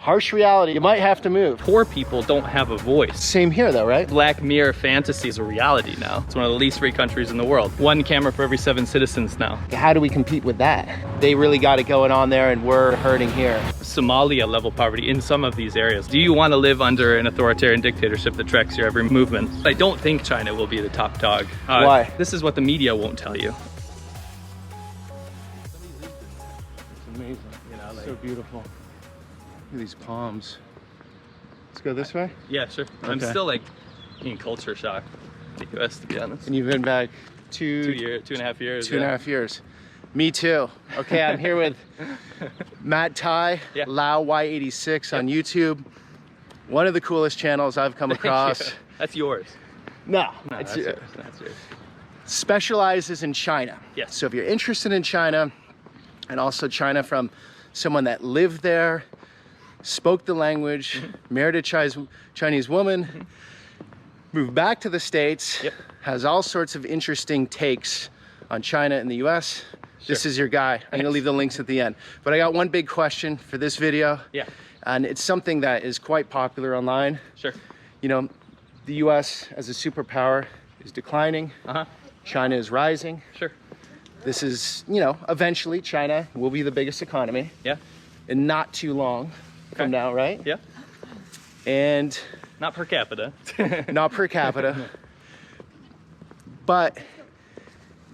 Harsh reality, you might have to move. Poor people don't have a voice. Same here though, right? Black Mirror fantasy is a reality now. It's one of the least free countries in the world. One camera for every 7 citizens now. How do we compete with that? They really got it going on there and we're hurting here. Somalia level poverty in some of these areas. Do you want to live under an authoritarian dictatorship that tracks your every movement? I don't think China will be the top dog. Why? This is what the media won't tell you. It's amazing. You know, like, so beautiful. Look at these palms. Let's go this way? Yeah, sure. Okay. I'm still like in culture shock in the US, to be honest. And you've been back 2.5 years. 2.5 years. Me too. Okay, I'm here with Matt Tye, yeah. laowhy86 on YouTube. One of the coolest channels I've come across. That's yours. No, that's yours. That's yours. Specializes in China. Yes. So if you're interested in China, and also China from someone that lived there, spoke the language, married a Chinese woman, moved back to the States, has all sorts of interesting takes on China and the US. Sure. This is your guy. I'm gonna leave the links at the end. But I got one big question for this video. Yeah. And it's something that is quite popular online. Sure. You know, the US as a superpower is declining. China is rising. Sure. This is, you know, eventually China will be the biggest economy. Yeah. In not too long from now, right? Yeah. And not per capita. Not per capita. But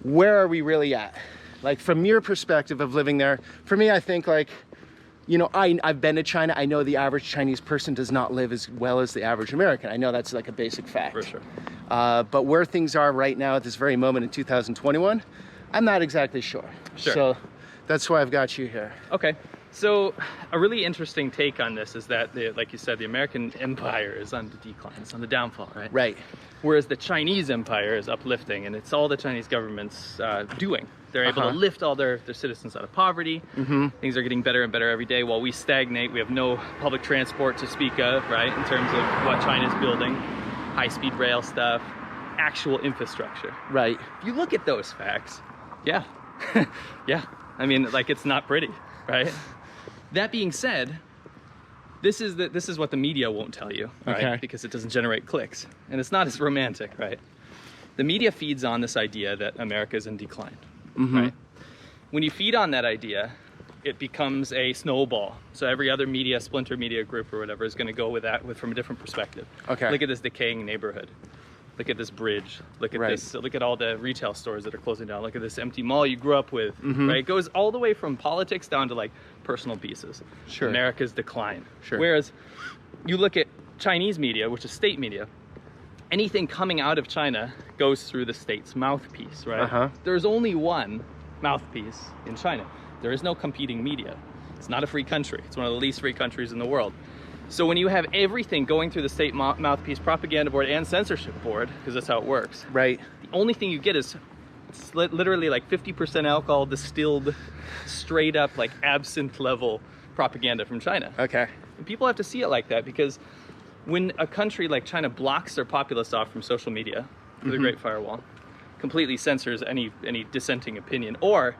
where are we really at? Like from your perspective of living there, for me, I think like, you know, I've been to China. I know the average Chinese person does not live as well as the average American. I know that's like a basic fact. For sure. But where things are right now at this very moment in 2021, I'm not exactly sure. Sure. So that's why I've got you here. Okay. So a really interesting take on this is that, like you said, the American empire is on the decline, it's on the downfall, right? Right. Whereas the Chinese empire is uplifting, and it's all the Chinese government's doing. They're able to lift all their citizens out of poverty. Things are getting better and better every day while we stagnate. We have no public transport to speak of, right? In terms of what China's building, high-speed rail stuff, actual infrastructure. Right. If you look at those facts, yeah, yeah. I mean, like, it's not pretty, right? That being said, this is what the media won't tell you, right? Okay. Because it doesn't generate clicks, and it's not as romantic, right? The media feeds on this idea that America is in decline, right? When you feed on that idea, it becomes a snowball. So every other media, splinter media group or whatever, is going to go with that from a different perspective. Okay. Look at this decaying neighborhood. Look at this bridge. Look at this. Look at all the retail stores that are closing down. Look at this empty mall you grew up with. Right? It goes all the way from politics down to like personal pieces. Sure. America's decline. Sure. Whereas you look at Chinese media, which is state media, anything coming out of China goes through the state's mouthpiece, right? There's only one mouthpiece in China. There is no competing media. It's not a free country. It's one of the least free countries in the world. So when you have everything going through the state mouthpiece, propaganda board, and censorship board, because that's how it works. Right. The only thing you get is literally like 50% alcohol distilled, straight up like absinthe level propaganda from China. Okay. And people have to see it like that, because when a country like China blocks their populace off from social media, through the Great Firewall, completely censors any dissenting opinion, or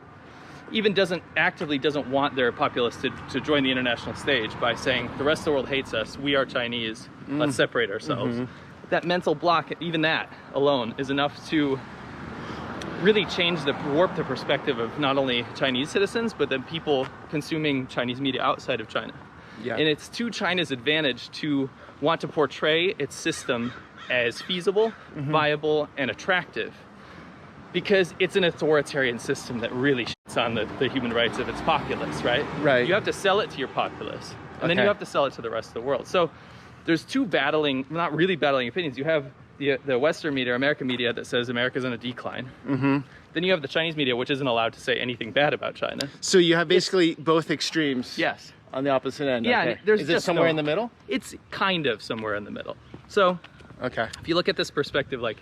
even actively doesn't want their populace to join the international stage by saying the rest of the world hates us, we are Chinese, let's separate ourselves. That mental block, even that alone, is enough to really warp the perspective of not only Chinese citizens, but then people consuming Chinese media outside of China. Yeah. And it's to China's advantage to want to portray its system as feasible, viable, and attractive, because it's an authoritarian system that really shits on the human rights of its populace, right? Right. You have to sell it to your populace, and then you have to sell it to the rest of the world. So there's two not really battling opinions. You have the Western media, American media, that says America's in a decline. Then you have the Chinese media, which isn't allowed to say anything bad about China. So you have basically both extremes. Yes. On the opposite end. Yeah. Is it somewhere in the middle? It's kind of somewhere in the middle. So if you look at this perspective, like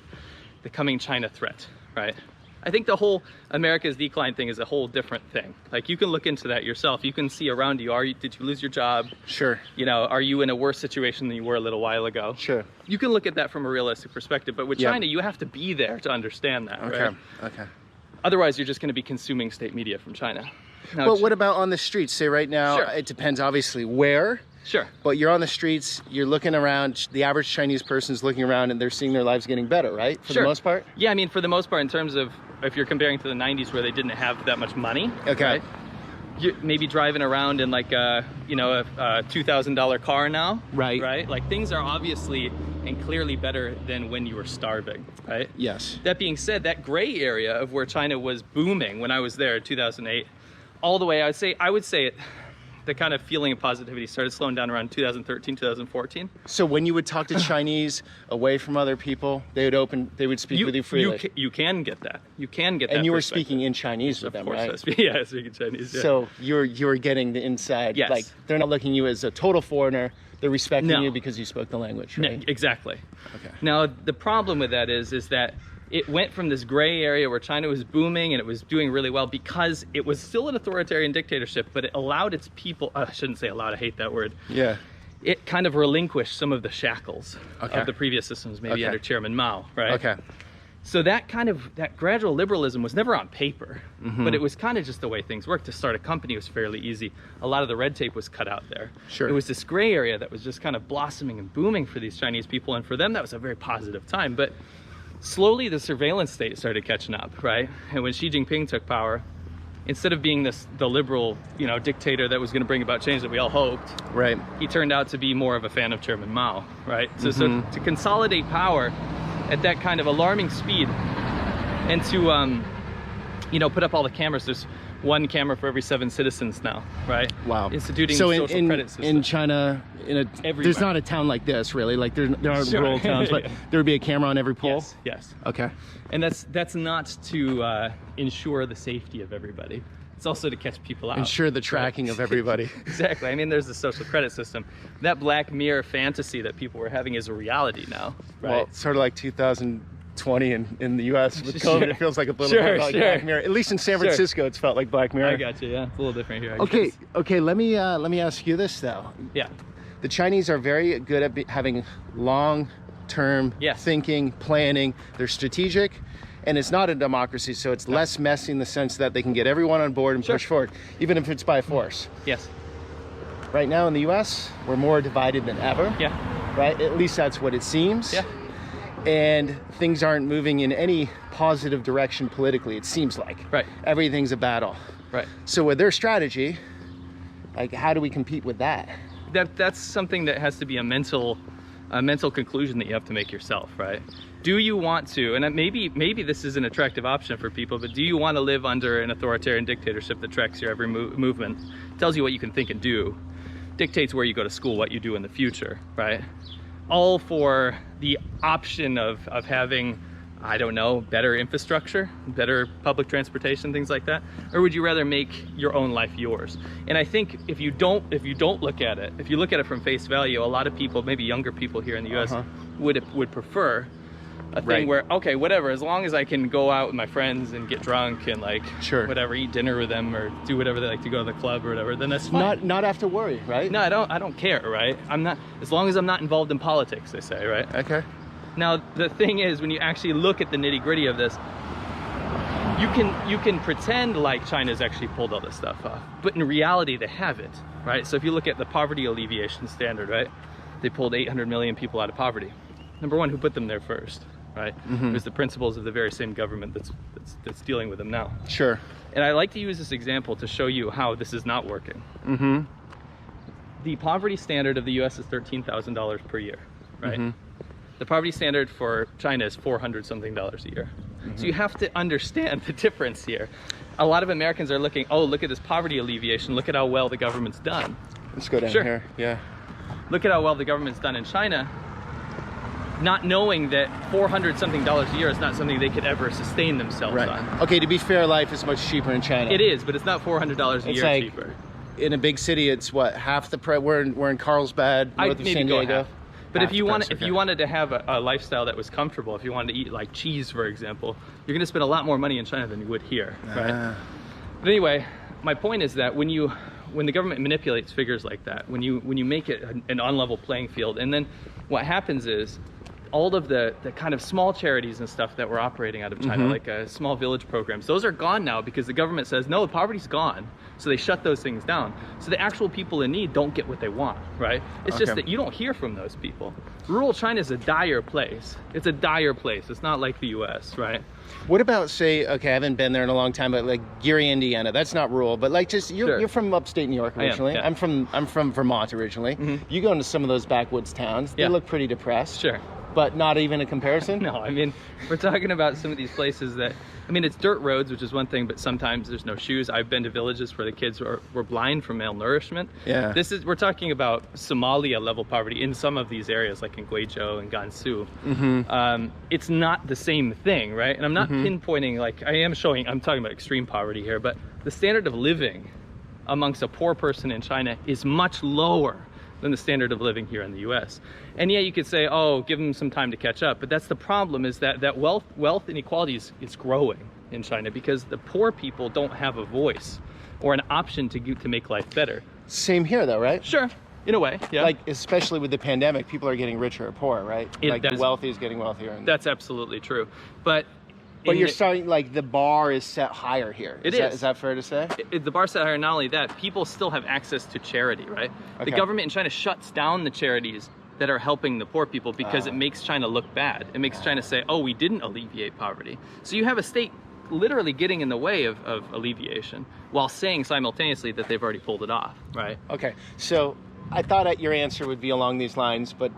the coming China threat, right? I think the whole America's decline thing is a whole different thing. Like, you can look into that yourself. You can see around you, did you lose your job? Sure. You know, are you in a worse situation than you were a little while ago? Sure. You can look at that from a realistic perspective, but with China, you have to be there to understand that, right? Okay. Otherwise, you're just going to be consuming state media from China. Now, but what about on the streets? Say right now, it depends obviously where. Sure. But you're on the streets, you're looking around, the average Chinese person's looking around and they're seeing their lives getting better, right? For the most part? Yeah, I mean, for the most part, in terms of if you're comparing to the 90s where they didn't have that much money. Okay. Right? You maybe driving around in like a $2,000 car now. Right. Right? Like things are obviously and clearly better than when you were starving, right? Yes. That being said, that gray area of where China was booming when I was there in 2008, all the way, I would say it, the kind of feeling of positivity started slowing down around 2013, 2014. So when you would talk to Chinese away from other people, they would speak with you freely. You can get that. You can get that. And you were speaking in Chinese with them, right? Of course, I speak Chinese. Yeah. So you were getting the inside. Yes. Like they're not looking at you as a total foreigner. They're respecting No. you because you spoke the language, right? No, exactly. Okay. Now the problem with that is that it went from this gray area where China was booming and it was doing really well because it was still an authoritarian dictatorship, but it allowed its people, I shouldn't say allowed, I hate that word. Yeah. It kind of relinquished some of the shackles Okay. of the previous systems, maybe Okay. under Chairman Mao, right? Okay. So that gradual liberalism was never on paper, but it was kind of just the way things worked. To start a company was fairly easy. A lot of the red tape was cut out there. Sure. It was this gray area that was just kind of blossoming and booming for these Chinese people, and for them that was a very positive time. But slowly the surveillance state started catching up, right? And when Xi Jinping took power, instead of being the liberal, dictator that was going to bring about change that we all hoped, Right. he turned out to be more of a fan of Chairman Mao, right? So to consolidate power at that kind of alarming speed, and to put up all the cameras. There's one camera for every 7 citizens now, right? Wow. Instituting so social credit system. in China, there's not a town like this really. Like there aren't Sure. rural towns, but there would be a camera on every pole. Yes. Okay. And that's not to ensure the safety of everybody. It's also to catch people out. Ensure the tracking of everybody. Exactly. I mean, there's the social credit system. That Black Mirror fantasy that people were having is a reality now, right? Well, it's sort of like 2020 in the U.S. with Sure. COVID. It feels like a little Sure, bit like sure. Black Mirror. At least in San Sure. Francisco, it's felt like Black Mirror. I got you. Yeah, it's a little different here. I Okay. guess. Okay. Let me ask you this though. Yeah. The Chinese are very good at having long-term Yes. thinking, planning. They're strategic, and it's not a democracy, so it's less messy in the sense that they can get everyone on board and Sure. push forward, even if it's by force. Yes. Right now in the U.S., we're more divided than ever. Yeah. Right? At least that's what it seems. Yeah. And things aren't moving in any positive direction politically, it seems like. Right. Everything's a battle. Right. So with their strategy, like how do we compete with that? That's something that has to be a mental conclusion that you have to make yourself, right? Do you want to, and maybe this is an attractive option for people, but do you want to live under an authoritarian dictatorship that tracks your every movement, tells you what you can think and do, dictates where you go to school, what you do in the future, right? All for the option of having, I don't know, better infrastructure, better public transportation, things like that? Or would you rather make your own life yours? And I think if you don't look at it, if you look at it from face value, a lot of people, maybe younger people here in the US, would prefer a thing where, okay, whatever, as long as I can go out with my friends and get drunk and like, Sure. whatever, eat dinner with them or do whatever they like to go to the club or whatever, then that's fine. Not have to worry, right? No, I don't care, right? I'm not, as long as I'm not involved in politics, they say, right? Okay. Now, the thing is, when you actually look at the nitty-gritty of this, you can pretend like China's actually pulled all this stuff off, but in reality, they haven't, right? So if you look at the poverty alleviation standard, right? They pulled 800 million people out of poverty. Number one, who put them there first, right? It was the principles of the very same government that's dealing with them now. Sure. And I like to use this example to show you how this is not working. The poverty standard of the U.S. is $13,000 per year, right? The poverty standard for China is $400-something a year. So you have to understand the difference here. A lot of Americans are looking, oh, look at this poverty alleviation. Look at how well the government's done. Let's go down Sure. here. Yeah. Look at how well the government's done in China, not knowing that $400-something a year is not something they could ever sustain themselves on. Okay, to be fair, life is much cheaper in China. It is, but it's not $400 a year like, cheaper. In a big city, it's what, half the price? We're in Carlsbad, north of San Diego. But Half if you the want, price, if okay. you wanted to have a lifestyle that was comfortable, if you wanted to eat like cheese, for example, you're going to spend a lot more money in China than you would here, right? But anyway, my point is that when the government manipulates figures like that, when you make it an unlevel playing field, and then what happens is all of the kind of small charities and stuff that were operating out of China, like small village programs, those are gone now because the government says, no, the poverty's gone. So they shut those things down. So the actual people in need don't get what they want, right? It's just that you don't hear from those people. Rural China is a dire place. It's a dire place. It's not like the US, right? What about, say, okay, I haven't been there in a long time, but like Gary, Indiana, that's not rural, but like just, you're from upstate New York originally. I am, yeah. I'm from Vermont originally. You go into some of those backwoods towns, they look pretty depressed. Sure. But not even a comparison? No, I mean, we're talking about some of these places that, I mean, it's dirt roads, which is one thing, but sometimes there's no shoes. I've been to villages where the kids were blind from malnourishment. Yeah. We're talking about Somalia level poverty in some of these areas, like in Guizhou and Gansu. It's not the same thing, right? And I'm not pinpointing, like, I'm talking about extreme poverty here, but the standard of living amongst a poor person in China is much lower than the standard of living here in the US. And yeah, you could say, oh, give them some time to catch up. But that's the problem, is that wealth inequality is growing in China because the poor people don't have a voice or an option to make life better. Same here though, right? Sure, in a way, yeah. Like, especially with the pandemic, people are getting richer or poor, right? Like the wealthy is getting wealthier. That's absolutely true. But you're starting, like, the bar is set higher here. Is that fair to say? The bar set higher. Not only that, people still have access to charity, right? The government in China shuts down the charities that are helping the poor people because it makes China look bad. It makes China say, oh, we didn't alleviate poverty. So you have a state literally getting in the way of alleviation while saying simultaneously that they've already pulled it off, right? Okay, so I thought that your answer would be along these lines, but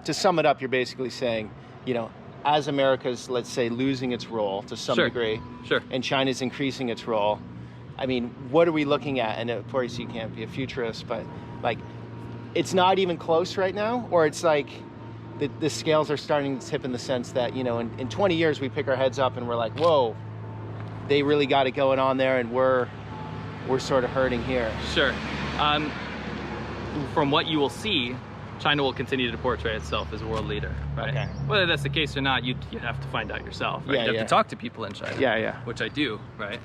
to sum it up, you're basically saying, you know, as America's, let's say, losing its role to some degree, and China's increasing its role, I mean, what are we looking at? And of course, you can't be a futurist, but like, it's not even close right now, or it's like the scales are starting to tip in the sense that, you know, in 20 years, we pick our heads up and we're like, whoa, they really got it going on there, and we're sort of hurting here. Sure. From what you will see, China will continue to portray itself as a world leader, right? Okay. Whether that's the case or not, you'd have to find out yourself, right? You have to talk to people in China, which I do, right?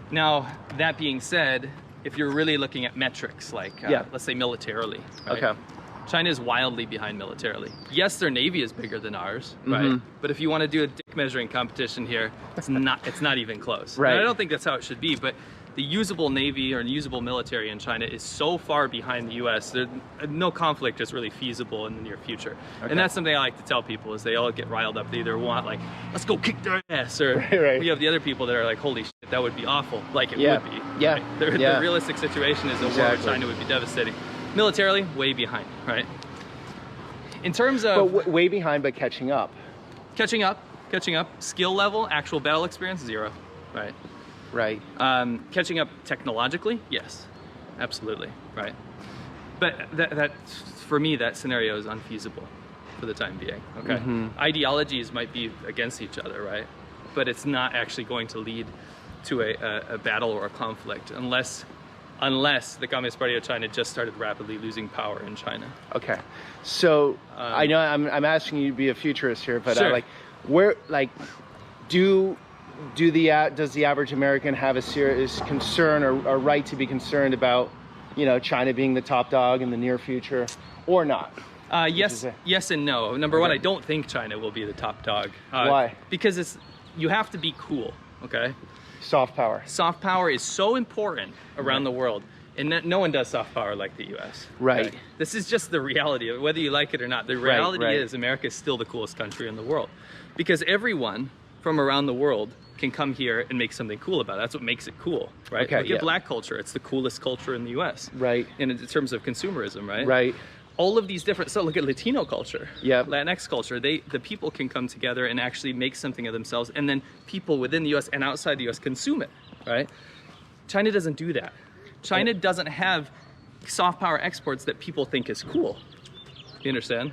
Now, that being said, if you're really looking at metrics, like, let's say militarily, right? China is wildly behind militarily. Yes, their navy is bigger than ours, right? But if you want to do a dick measuring competition here, it's not even close. Right. And I don't think that's how it should be, but the usable navy or usable military in China is so far behind the US, no conflict is really feasible in the near future. And that's something I like to tell people, is they all get riled up. They either want, like, let's go kick their ass, or we have the other people that are like, holy shit, that would be awful. Like, it would be. Right? The realistic situation is a war with China would be devastating. Militarily, way behind, right? In terms of... But way behind, but catching up. Catching up. Skill level, actual battle experience, 0, right? Right. Catching up technologically, yes, absolutely, right. But that for me, that scenario is unfeasible for the time being. Okay. Ideologies might be against each other, right? But it's not actually going to lead to a battle or a conflict unless the Communist Party of China just started rapidly losing power in China. Okay. So I know I'm asking you to be a futurist here, but does the average American have a serious concern or right to be concerned about, you know, China being the top dog in the near future, or not? Yes and no. Number one, I don't think China will be the top dog. Why? Because you have to be cool, okay? Soft power. Soft power is so important around the world, and no one does soft power like the US. Right. Okay? This is just the reality of it, whether you like it or not. The reality is America is still the coolest country in the world, because everyone from around the world can come here and make something cool about it. That's what makes it cool, right? Okay, Look at black culture. It's the coolest culture in the US. Right. In terms of consumerism, right? Right. All of these different, so look at Latino culture, yep. Latinx culture, the people can come together and actually make something of themselves, and then people within the US and outside the US consume it, right? China doesn't do that. China doesn't have soft power exports that people think is cool. You understand?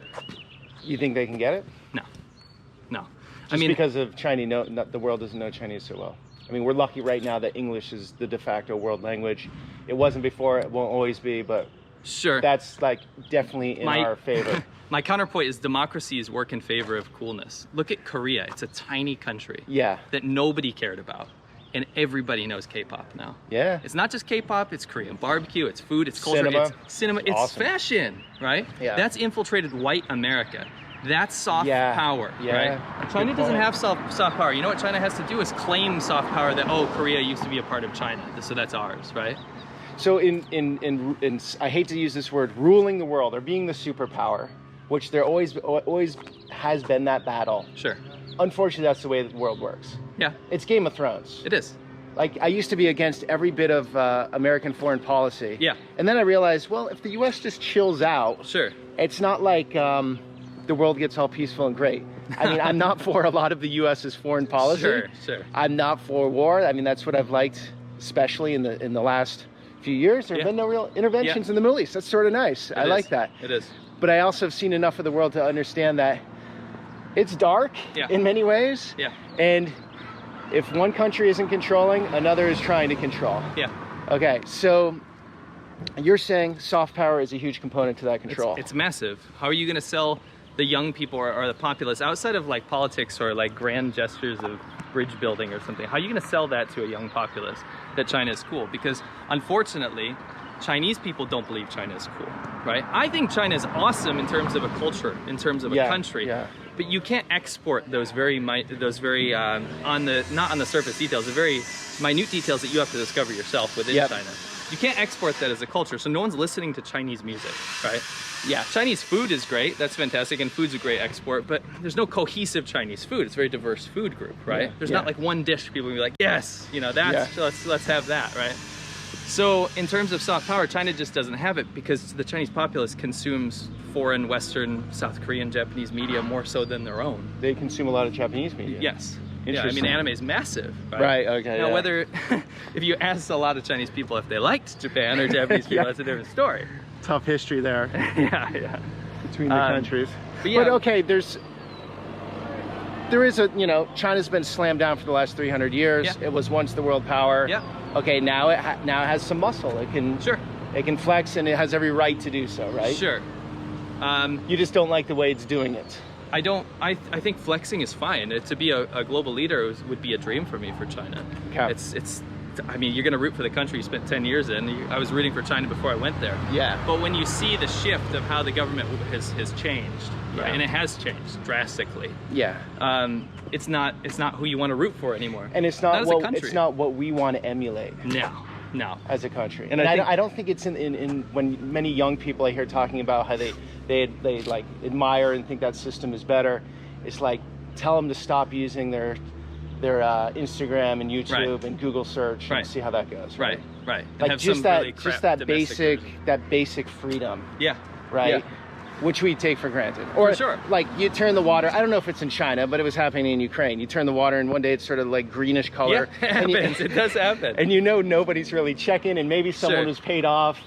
You think they can get it? No. Just because of Chinese, the world doesn't know Chinese so well. I mean, we're lucky right now that English is the de facto world language. It wasn't before, it won't always be, but sure, that's like definitely in our favor. My counterpoint is democracies work in favor of coolness. Look at Korea. It's a tiny country that nobody cared about, and everybody knows K-pop now. Yeah. It's not just K-pop, it's Korean barbecue, it's food, it's culture, it's cinema, it's awesome. Fashion, right? Yeah. That's infiltrated white America. That's soft power, right? China doesn't have soft power. You know what China has to do is claim soft power that, oh, Korea used to be a part of China, so that's ours, right? So in I hate to use this word, ruling the world or being the superpower, which there always has been that battle. Sure. Unfortunately, that's the way the world works. Yeah. It's Game of Thrones. It is. Like, I used to be against every bit of American foreign policy. Yeah. And then I realized, well, if the U.S. just chills out, sure, it's not like the world gets all peaceful and great. I mean, I'm not for a lot of the U.S.'s foreign policy. Sure. I'm not for war. I mean, that's what I've liked, especially in the last few years. There have been no real interventions in the Middle East. That's sort of nice. I like that. It is. But I also have seen enough of the world to understand that it's dark in many ways. Yeah. And if one country isn't controlling, another is trying to control. Yeah. Okay, so you're saying soft power is a huge component to that control. It's massive. How are you going to sell the young people or the populace outside of like politics or like grand gestures of bridge building or something? How are you going to sell that to a young populace that China is cool? Because unfortunately, Chinese people don't believe China is cool, right? I think China is awesome in terms of a culture, in terms of a country. Yeah. But you can't export those very not on the surface details, the very minute details that you have to discover yourself within China. You can't export that as a culture, so no one's listening to Chinese music, right? Yeah, Chinese food is great, that's fantastic, and food's a great export, but there's no cohesive Chinese food. It's a very diverse food group, right? There's not like one dish people will be like, yes, you know, that's let's have that, right? So in terms of soft power, China just doesn't have it because the Chinese populace consumes foreign, Western, South Korean, Japanese media more so than their own. They consume a lot of Japanese media. Yes. Yeah, I mean, anime is massive. Right, okay. Now, whether, if you ask a lot of Chinese people if they liked Japan or Japanese people, that's a different story. Tough history there. yeah. Between the countries. But okay, there is a, you know, China's been slammed down for the last 300 years. It was once the world power. Yeah. Okay, now it has some muscle. It can it can flex, and it has every right to do so, right? Sure. You just don't like the way it's doing it. I don't. I think flexing is fine. To be a global leader would be a dream for me for China. Okay. It's. I mean, you're going to root for the country you spent 10 years in. I was rooting for China before I went there. Yeah. But when you see the shift of how the government has changed, right? And it has changed drastically. Yeah. It's not who you want to root for anymore. And it's not what we want to emulate. No. As a country. And I don't think it's in when many young people I hear talking about how they like admire and think that system is better. It's like, tell them to stop using their Instagram and YouTube and Google search and see how that goes. Right. Like have just that basic freedom. Yeah. Right. Yeah. Which we take for granted. Or for sure. Like you turn the water, I don't know if it's in China, but it was happening in Ukraine. You turn the water and one day it's sort of like greenish color. Yeah, it happens. It does happen. And you know nobody's really checking, and maybe someone was paid off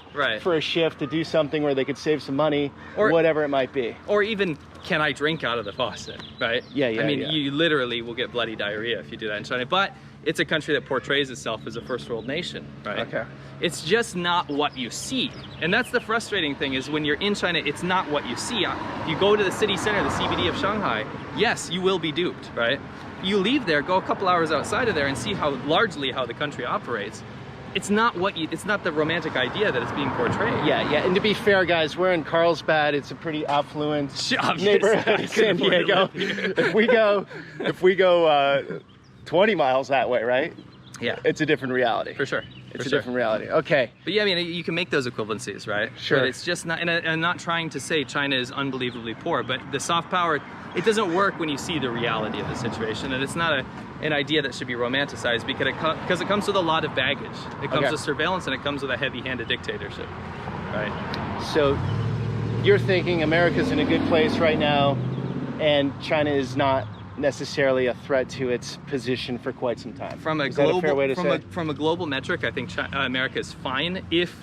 for a shift to do something where they could save some money, or whatever it might be. Or even, can I drink out of the faucet, right? Yeah. I mean, you literally will get bloody diarrhea if you do that in China. But it's a country that portrays itself as a first world nation, right? Okay. It's just not what you see. And that's the frustrating thing, is when you're in China, it's not what you see. If you go to the city center, the CBD of Shanghai, yes, you will be duped, right? You leave there, go a couple hours outside of there and see how the country operates. It's not the romantic idea that it's being portrayed. Yeah. And to be fair, guys, we're in Carlsbad. It's a pretty affluent neighborhood in San Diego. If we go 20 miles that way, right? Yeah. It's a different reality. For sure. It's a different reality. Okay. But yeah, I mean, you can make those equivalencies, right? Sure. But it's just not, and I'm not trying to say China is unbelievably poor, but the soft power, it doesn't work when you see the reality of the situation. And it's not an idea that should be romanticized because it comes with a lot of baggage. It comes with surveillance, and it comes with a heavy-handed dictatorship, right? So you're thinking America's in a good place right now, and China is not necessarily a threat to its position for quite some time. From a global metric, I think America is fine if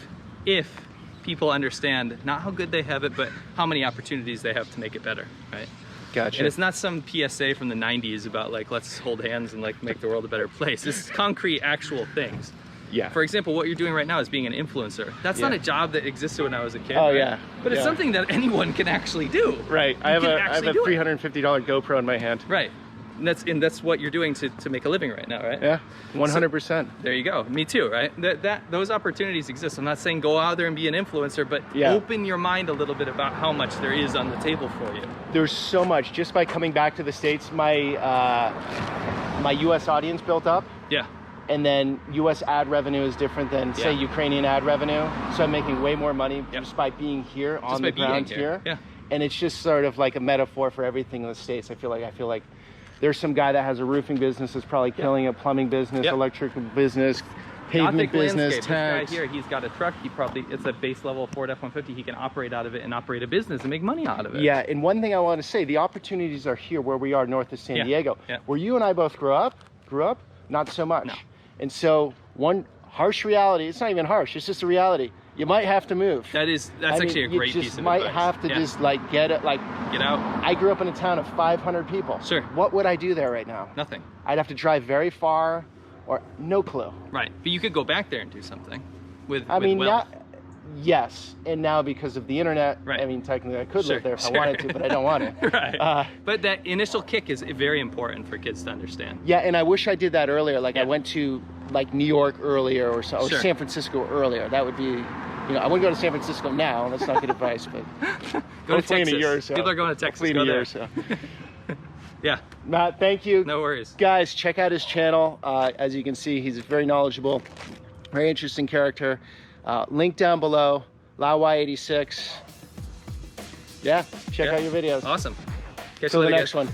people understand not how good they have it, but how many opportunities they have to make it better, right? Gotcha. And it's not some PSA from the 90s about like, let's hold hands and like make the world a better place. It's concrete, actual things. Yeah. For example, what you're doing right now is being an influencer. That's not a job that existed when I was a kid. Oh, right? But it's something that anyone can actually do. Right. I have a $350 GoPro in my hand. Right. And that's what you're doing to make a living right now, right? Yeah, 100%. There you go. Me too, right? Those opportunities exist. I'm not saying go out there and be an influencer, but open your mind a little bit about how much there is on the table for you. There's so much. Just by coming back to the States, my my U.S. audience built up. Yeah. And then U.S. ad revenue is different than, say, Ukrainian ad revenue. So I'm making way more money just by being here on the ground here. Yeah. And it's just sort of like a metaphor for everything in the States. I feel like there's some guy that has a roofing business that's probably killing a plumbing business, electrical business, pavement business, tax. This guy here, he's got a truck. It's a base level Ford F-150. He can operate out of it and operate a business and make money out of it. Yeah, and one thing I want to say, the opportunities are here where we are north of San Diego. Yeah. Where you and I both grew up, not so much. No. And so one harsh reality, it's not even harsh, it's just a reality. You might have to move. That's actually a great piece of advice. You just might have to just like get out. I grew up in a town of 500 people. Sure. What would I do there right now? Nothing. I'd have to drive very far, or no clue. Right, but you could go back there and do something with I mean, wealth. Yes, and now because of the internet, I mean, technically I could live there if I wanted to, but I don't want to. Right. But that initial kick is very important for kids to understand. Yeah, and I wish I did that earlier. Like I went to like New York earlier or San Francisco earlier. That would be, I wouldn't go to San Francisco now. That's not good advice, but go to Texas. In a year or so. People are going to Texas. Hopefully in a year or so. Yeah. Matt, thank you. No worries. Guys, check out his channel. As you can see, he's very knowledgeable, very interesting character. Link down below, laowhy86. Yeah, check out your videos. Awesome. Till the next one.